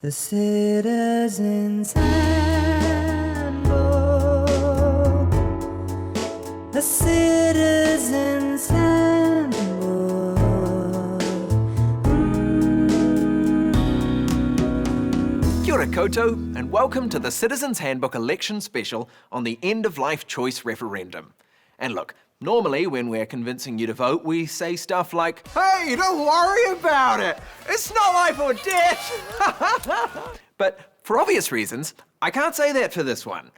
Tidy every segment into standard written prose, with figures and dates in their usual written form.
The Citizen's Handbook. The Citizen's Handbook. Kia ora koutou, and welcome to the Citizen's Handbook election special on the end-of-life choice referendum. And look, normally when we're convincing you to vote, we say stuff like, "Hey, don't worry about it. It's not life or death." But for obvious reasons, I can't say that for this one.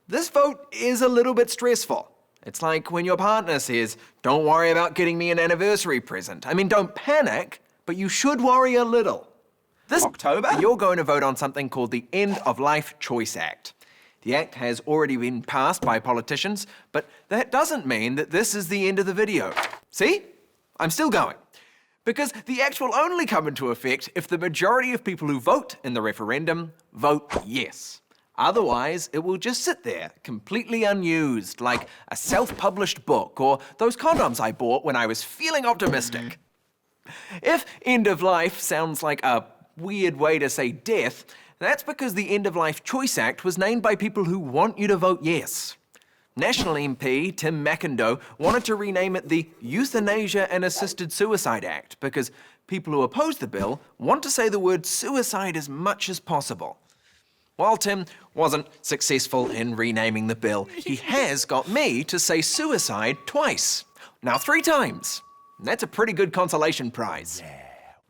This vote is a little bit stressful. It's like when your partner says, "Don't worry about getting me an anniversary present." I mean, don't panic, but you should worry a little. This October, you're going to vote on something called the End of Life Choice Act. The act has already been passed by politicians, but that doesn't mean that this is the end of the video. See? I'm still going. Because the act will only come into effect if the majority of people who vote in the referendum vote yes. Otherwise, it will just sit there, completely unused, like a self-published book or those condoms I bought when I was feeling optimistic. If end of life sounds like a weird way to say death, that's because the End of Life Choice Act was named by people who want you to vote yes. National MP Tim McIndoe wanted to rename it the Euthanasia and Assisted Suicide Act because people who oppose the bill want to say the word suicide as much as possible. While Tim wasn't successful in renaming the bill, he has got me to say suicide twice. Now 3 times. That's a pretty good consolation prize.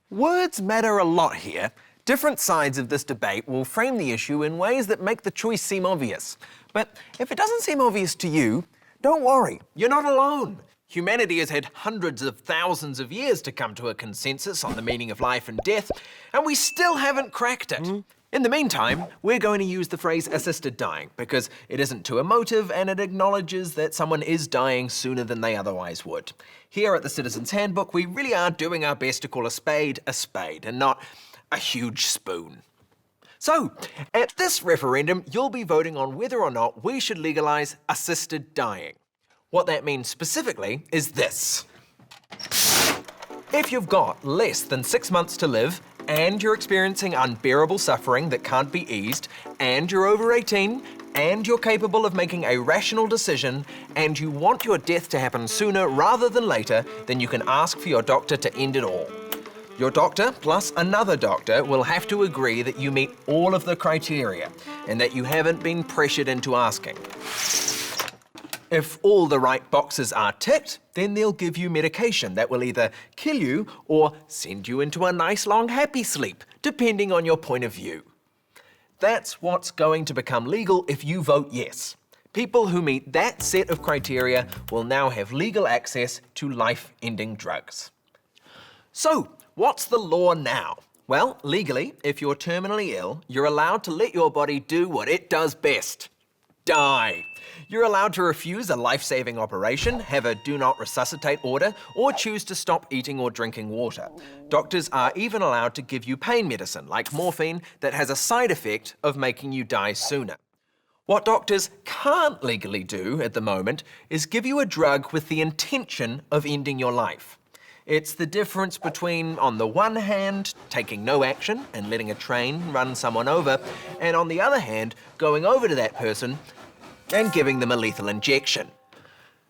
Words matter a lot here. Different sides of this debate will frame the issue in ways that make the choice seem obvious. But if it doesn't seem obvious to you, don't worry, you're not alone. Humanity has had hundreds of thousands of years to come to a consensus on the meaning of life and death, and we still haven't cracked it. In the meantime, we're going to use the phrase assisted dying because it isn't too emotive and it acknowledges that someone is dying sooner than they otherwise would. Here at the Citizen's Handbook, we really are doing our best to call a spade and not a huge spoon. So, at this referendum, you'll be voting on whether or not we should legalise assisted dying. What that means specifically is this. If you've got less than 6 months to live, and you're experiencing unbearable suffering that can't be eased, and you're over 18, and you're capable of making a rational decision, and you want your death to happen sooner rather than later, then you can ask for your doctor to end it all. Your doctor plus another doctor will have to agree that you meet all of the criteria and that you haven't been pressured into asking. If all the right boxes are ticked, then they'll give you medication that will either kill you or send you into a nice long happy sleep, depending on your point of view. That's what's going to become legal if you vote yes. People who meet that set of criteria will now have legal access to life-ending drugs. So, what's the law now? Well, legally, if you're terminally ill, you're allowed to let your body do what it does best. Die. You're allowed to refuse a life-saving operation, have a do not resuscitate order, or choose to stop eating or drinking water. Doctors are even allowed to give you pain medicine, like morphine, that has a side effect of making you die sooner. What doctors can't legally do at the moment is give you a drug with the intention of ending your life. It's the difference between, on the one hand, taking no action and letting a train run someone over, and on the other hand, going over to that person and giving them a lethal injection.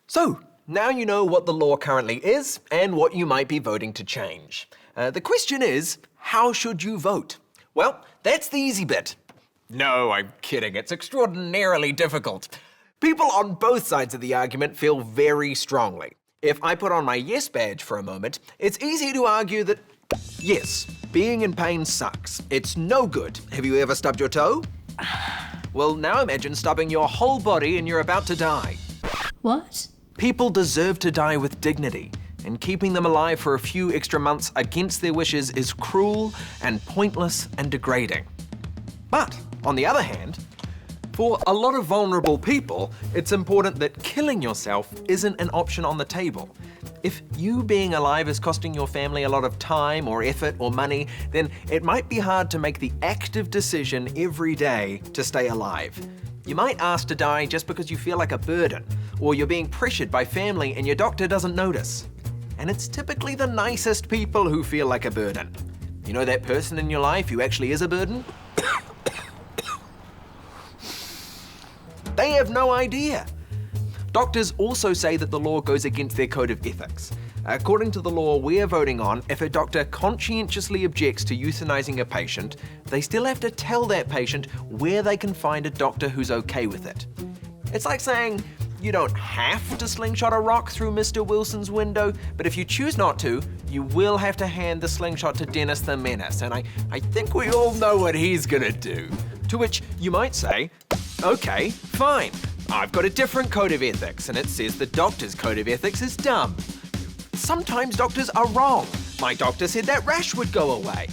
So, now you know what the law currently is and what you might be voting to change. The question is, how should you vote? Well, that's the easy bit. No, I'm kidding. It's extraordinarily difficult. People on both sides of the argument feel very strongly. If I put on my yes badge for a moment, it's easy to argue that, yes, being in pain sucks. It's no good. Have you ever stubbed your toe? Well, now imagine stubbing your whole body and you're about to die. What? People deserve to die with dignity, and keeping them alive for a few extra months against their wishes is cruel and pointless and degrading. But, on the other hand, for a lot of vulnerable people, it's important that killing yourself isn't an option on the table. If you being alive is costing your family a lot of time or effort or money, then it might be hard to make the active decision every day to stay alive. You might ask to die just because you feel like a burden, or you're being pressured by family and your doctor doesn't notice. And it's typically the nicest people who feel like a burden. You know that person in your life who actually is a burden? They have no idea. Doctors also say that the law goes against their code of ethics. According to the law we're voting on, if a doctor conscientiously objects to euthanizing a patient, they still have to tell that patient where they can find a doctor who's okay with it. It's like saying, you don't have to slingshot a rock through Mr. Wilson's window, but if you choose not to, you will have to hand the slingshot to Dennis the Menace, and I think we all know what he's gonna do. To which you might say, okay, fine. I've got a different code of ethics, and it says the doctor's code of ethics is dumb. Sometimes doctors are wrong. My doctor said that rash would go away.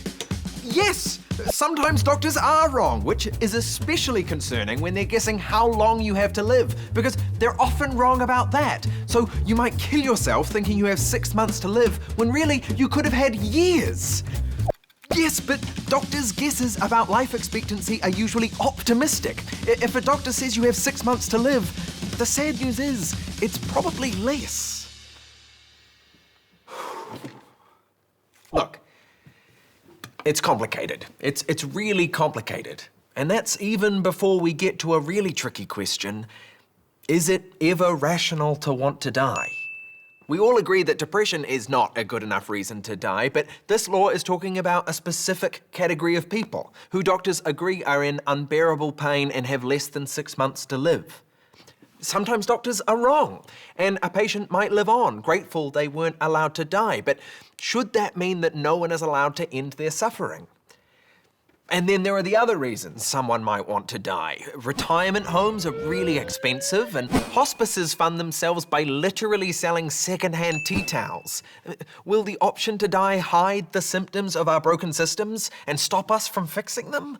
Yes, sometimes doctors are wrong, which is especially concerning when they're guessing how long you have to live, because they're often wrong about that. So you might kill yourself thinking you have 6 months to live, when really you could have had years. Yes, but doctors' guesses about life expectancy are usually optimistic. If a doctor says you have 6 months to live, the sad news is it's probably less. Look, it's complicated. It's really complicated. And that's even before we get to a really tricky question. Is it ever rational to want to die? We all agree that depression is not a good enough reason to die, but this law is talking about a specific category of people who doctors agree are in unbearable pain and have less than 6 months to live. Sometimes doctors are wrong, and a patient might live on, grateful they weren't allowed to die, but should that mean that no one is allowed to end their suffering? And then there are the other reasons someone might want to die. Retirement homes are really expensive, and hospices fund themselves by literally selling second-hand tea towels. Will the option to die hide the symptoms of our broken systems and stop us from fixing them?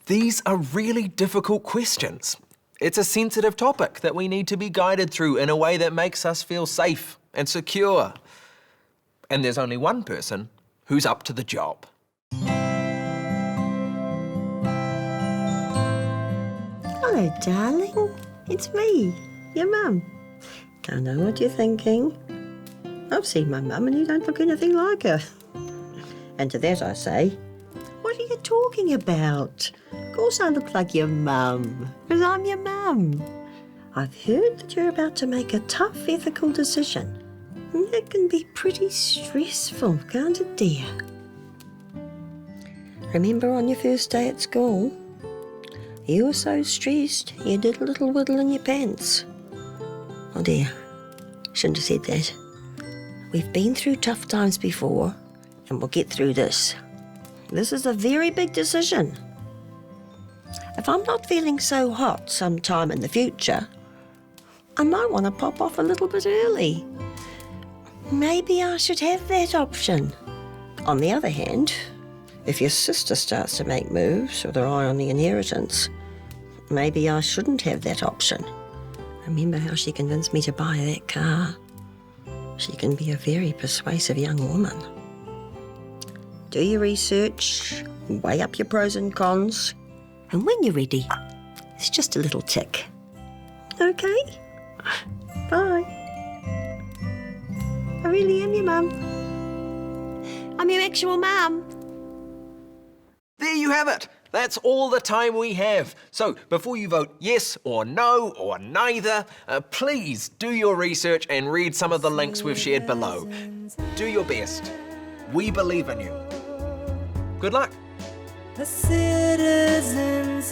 These are really difficult questions. It's a sensitive topic that we need to be guided through in a way that makes us feel safe and secure. And there's only one person who's up to the job. Hello, darling. It's me, your mum. I know what you're thinking. I've seen my mum and you don't look anything like her. And to that I say, what are you talking about? Of course I look like your mum, because I'm your mum. I've heard that you're about to make a tough ethical decision. And it can be pretty stressful, can't it, dear? Remember on your first day at school? You were so stressed, you did a little whittle in your pants. Oh dear, shouldn't have said that. We've been through tough times before, and we'll get through this. This is a very big decision. If I'm not feeling so hot sometime in the future, I might want to pop off a little bit early. Maybe I should have that option. On the other hand, if your sister starts to make moves with her eye on the inheritance, maybe I shouldn't have that option. Remember how she convinced me to buy that car? She can be a very persuasive young woman. Do your research, weigh up your pros and cons, and when you're ready, it's just a little tick. Okay? Bye. I really am your mum. I'm your actual mum. There you have it. That's all the time we have. So before you vote yes or no or neither, please do your research and read some of the links we've shared below. Do your best. We believe in you. Good luck. A citizen's